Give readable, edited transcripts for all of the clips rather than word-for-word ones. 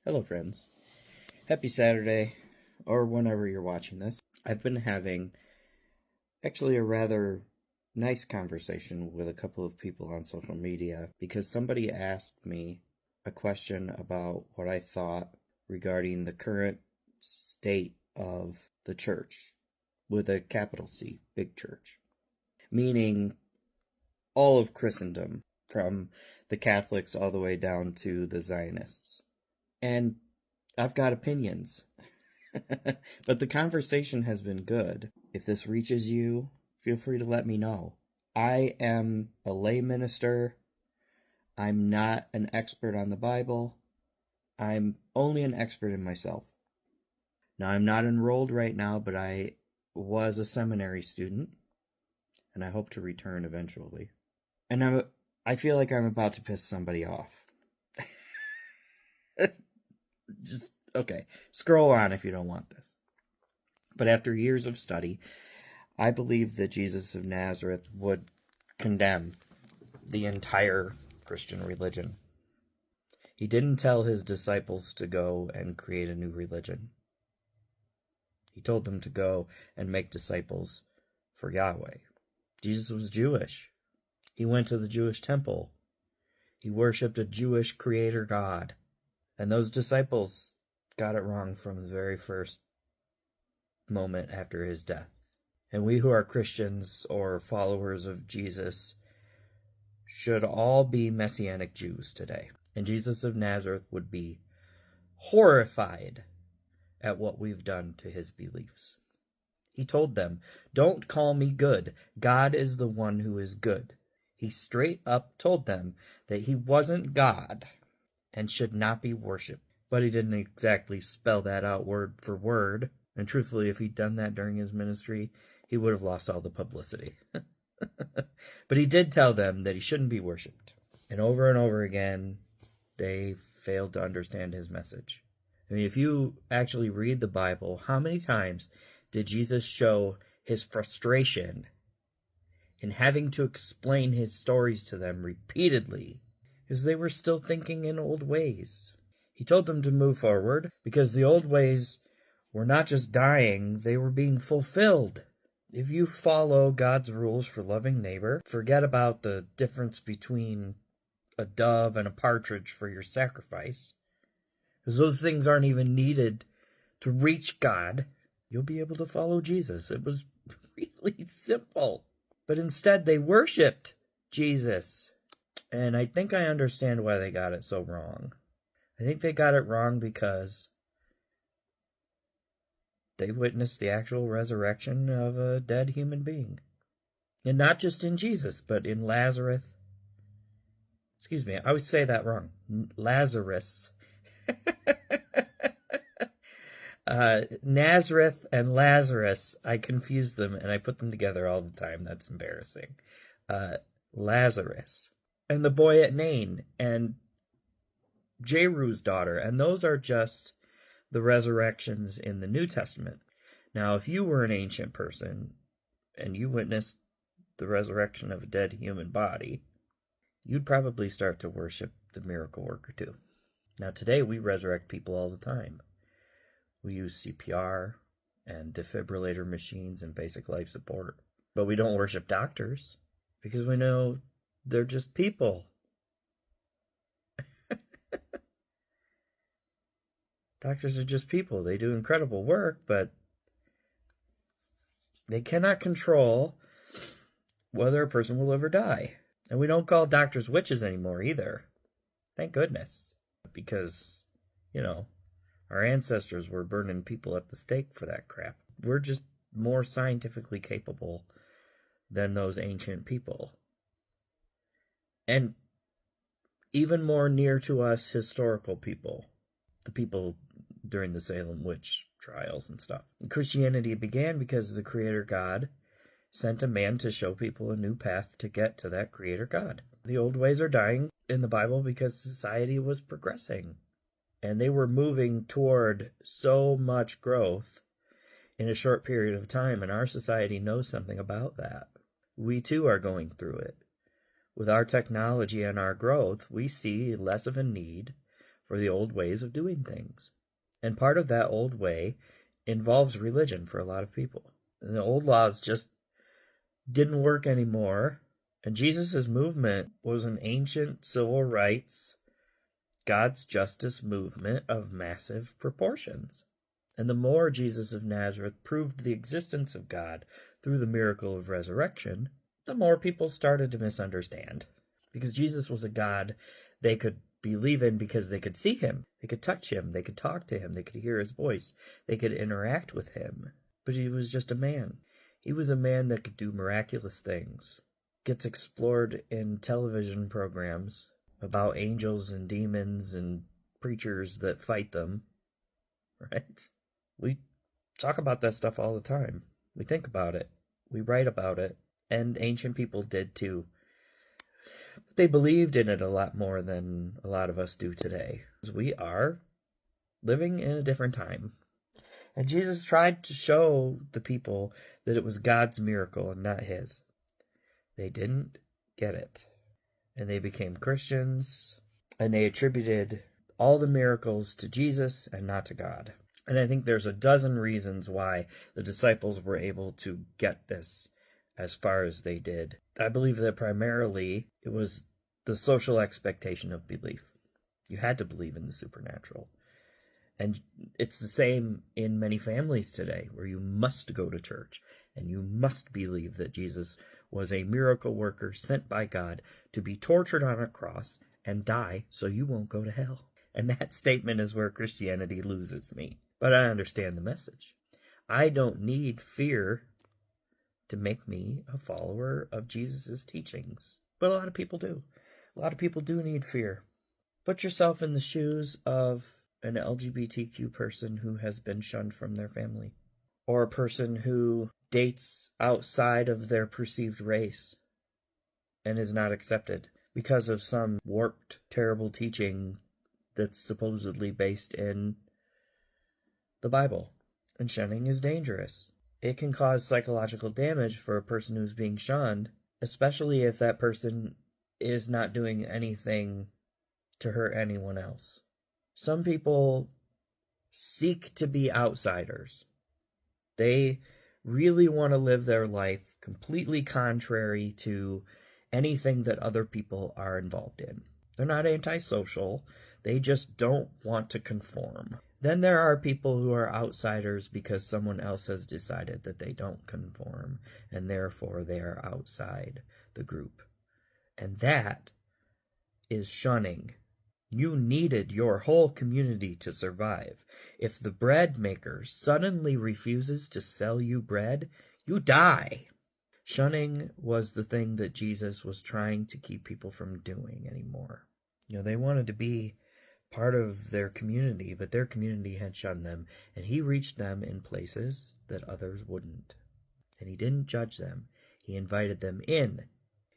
Hello, friends. Happy Saturday, or whenever you're watching this. I've been having actually a rather nice conversation with a couple of people on social media because somebody asked me a question about what I thought regarding the current state of the church, with a capital C, big church, meaning all of Christendom, from the Catholics all the way down to the Zionists. And I've got opinions. But the conversation has been good. If this reaches you, feel free to let me know. I am a lay minister. I'm not an expert on the Bible. I'm only an expert in myself. Now, I'm not enrolled right now, but I was a seminary student, and I hope to return eventually. And I feel like I'm about to piss somebody off. Just, okay, scroll on if you don't want this. But after years of study, I believe that Jesus of Nazareth would condemn the entire Christian religion. He didn't tell his disciples to go and create a new religion. He told them to go and make disciples for Yahweh. Jesus was Jewish. He went to the Jewish temple. He worshipped a Jewish creator God. And those disciples got it wrong from the very first moment after his death. And we who are Christians or followers of Jesus should all be Messianic Jews today. And Jesus of Nazareth would be horrified at what we've done to his beliefs. He told them, "Don't call me good. God is the one who is good." He straight up told them that he wasn't God and should not be worshipped. But he didn't exactly spell that out word for word. And truthfully, if he'd done that during his ministry, he would have lost all the publicity. But he did tell them that he shouldn't be worshipped. And over again, they failed to understand his message. I mean, if you actually read the Bible, how many times did Jesus show his frustration in having to explain his stories to them repeatedly? Because they were still thinking in old ways. He told them to move forward because the old ways were not just dying, they were being fulfilled. If you follow God's rules for loving neighbor, forget about the difference between a dove and a partridge for your sacrifice, because those things aren't even needed to reach God, you'll be able to follow Jesus. It was really simple. But instead, they worshipped Jesus. And I think I understand why they got it so wrong. I think they got it wrong because they witnessed the actual resurrection of a dead human being. And not just in Jesus, but in Lazarus. Excuse me, I always say that wrong. Lazarus. Nazareth and Lazarus, I confuse them and I put them together all the time. That's embarrassing. Lazarus. And the boy at Nain, and Jairus' daughter, and those are just the resurrections in the New Testament. Now, if you were an ancient person and you witnessed the resurrection of a dead human body, you'd probably start to worship the miracle worker too. Now, today we resurrect people all the time. We use CPR and defibrillator machines and basic life support. But we don't worship doctors because we know they're just people. Doctors are just people. They do incredible work, but they cannot control whether a person will live or die. And we don't call doctors witches anymore either. Thank goodness. Because, our ancestors were burning people at the stake for that crap. We're just more scientifically capable than those ancient people. And even more near to us historical people, the people during the Salem witch trials and stuff. Christianity began because the Creator God sent a man to show people a new path to get to that Creator God. The old ways are dying in the Bible because society was progressing. And they were moving toward so much growth in a short period of time, and our society knows something about that. We too are going through it. With our technology and our growth, we see less of a need for the old ways of doing things. And part of that old way involves religion for a lot of people. And the old laws just didn't work anymore. And Jesus' movement was an ancient civil rights, God's justice movement of massive proportions. And the more Jesus of Nazareth proved the existence of God through the miracle of resurrection, the more people started to misunderstand. Because Jesus was a God they could believe in because they could see him, they could touch him, they could talk to him, they could hear his voice, they could interact with him. But he was just a man. He was a man that could do miraculous things. Gets explored in television programs about angels and demons and preachers that fight them, right? We talk about that stuff all the time. We think about it. We write about it. And ancient people did too. But they believed in it a lot more than a lot of us do today. We are living in a different time. And Jesus tried to show the people that it was God's miracle and not his. They didn't get it. And they became Christians. And they attributed all the miracles to Jesus and not to God. And I think there's a dozen reasons why the disciples were able to get this as far as they did. I believe that primarily it was the social expectation of belief. You had to believe in the supernatural. And it's the same in many families today, where you must go to church and you must believe that Jesus was a miracle worker sent by God to be tortured on a cross and die so you won't go to hell. And that statement is where Christianity loses me. But I understand the message. I don't need fear to make me a follower of Jesus' teachings. But a lot of people do. A lot of people do need fear. Put yourself in the shoes of an LGBTQ person who has been shunned from their family, or a person who dates outside of their perceived race and is not accepted because of some warped, terrible teaching that's supposedly based in the Bible. And shunning is dangerous. It can cause psychological damage for a person who's being shunned, especially if that person is not doing anything to hurt anyone else. Some people seek to be outsiders. They really want to live their life completely contrary to anything that other people are involved in. They're not antisocial. They just don't want to conform. Then there are people who are outsiders because someone else has decided that they don't conform, and therefore they are outside the group. And that is shunning. You needed your whole community to survive. If the bread maker suddenly refuses to sell you bread, you die. Shunning was the thing that Jesus was trying to keep people from doing anymore. They wanted to be part of their community, but their community had shunned them, and he reached them in places that others wouldn't. And he didn't judge them. He invited them in.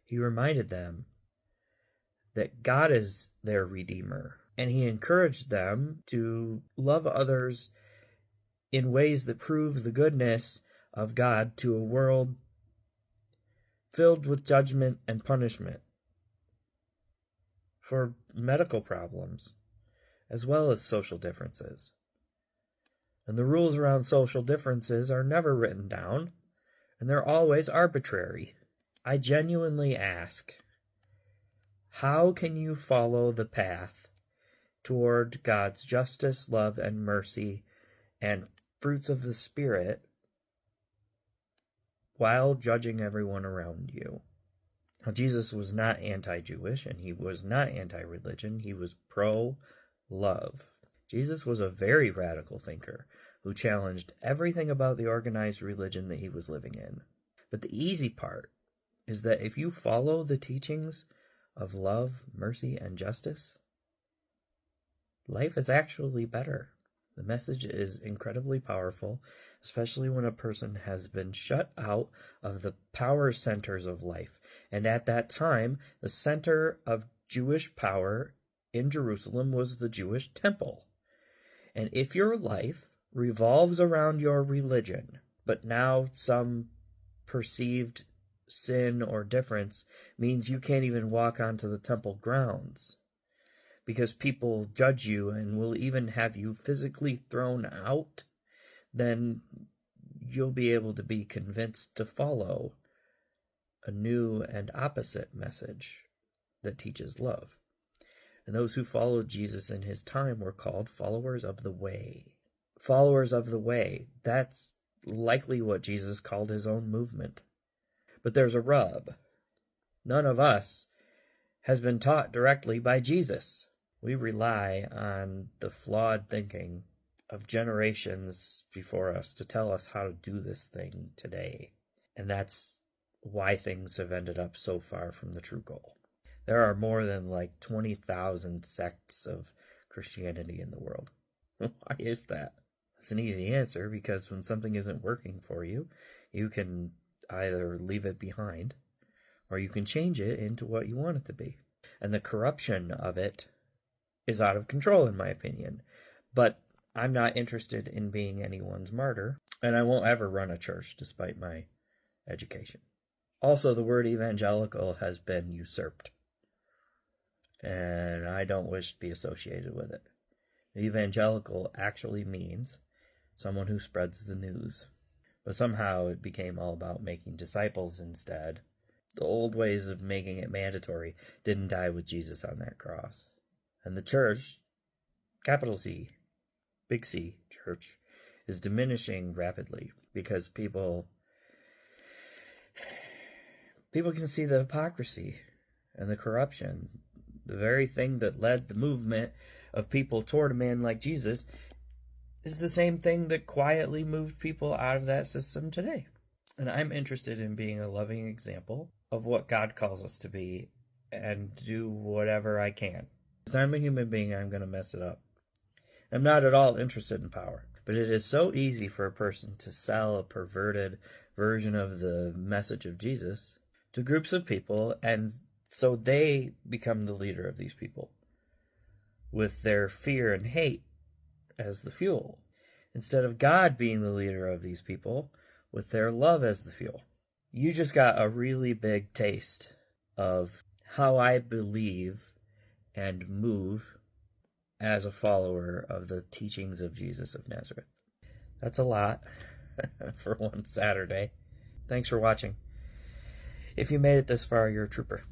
He reminded them that God is their Redeemer, and he encouraged them to love others in ways that prove the goodness of God to a world filled with judgment and punishment for medical problems, as well as social differences. And the rules around social differences are never written down, and they're always arbitrary. I genuinely ask, how can you follow the path toward God's justice, love, and mercy, and fruits of the Spirit while judging everyone around you? Now, Jesus was not anti-Jewish, and he was not anti-religion. He was pro-love. Jesus was a very radical thinker who challenged everything about the organized religion that he was living in. But the easy part is that if you follow the teachings of love, mercy, and justice, life is actually better. The message is incredibly powerful, especially when a person has been shut out of the power centers of life. And at that time, the center of Jewish power in Jerusalem was the Jewish temple. And if your life revolves around your religion, but now some perceived sin or difference means you can't even walk onto the temple grounds because people judge you and will even have you physically thrown out, then you'll be able to be convinced to follow a new and opposite message that teaches love. And those who followed Jesus in his time were called followers of the way. Followers of the way. That's likely what Jesus called his own movement. But there's a rub. None of us has been taught directly by Jesus. We rely on the flawed thinking of generations before us to tell us how to do this thing today. And that's why things have ended up so far from the true goal. There are more than 20,000 sects of Christianity in the world. Why is that? It's an easy answer, because when something isn't working for you, you can either leave it behind or you can change it into what you want it to be. And the corruption of it is out of control, in my opinion. But I'm not interested in being anyone's martyr, and I won't ever run a church despite my education. Also, the word evangelical has been usurped, and I don't wish to be associated with it. Evangelical actually means someone who spreads the news, but somehow it became all about making disciples instead. The old ways of making it mandatory didn't die with Jesus on that cross. And the church, capital C, big C, church, is diminishing rapidly because people can see the hypocrisy and the corruption. The very thing that led the movement of people toward a man like Jesus is the same thing that quietly moved people out of that system today. And I'm interested in being a loving example of what God calls us to be and do whatever I can. Because I'm a human being, I'm going to mess it up. I'm not at all interested in power, but it is so easy for a person to sell a perverted version of the message of Jesus to groups of people, and so they become the leader of these people with their fear and hate as the fuel, instead of God being the leader of these people with their love as the fuel. You just got a really big taste of how I believe and move as a follower of the teachings of Jesus of Nazareth. That's a lot for one Saturday. Thanks for watching. If you made it this far, you're a trooper.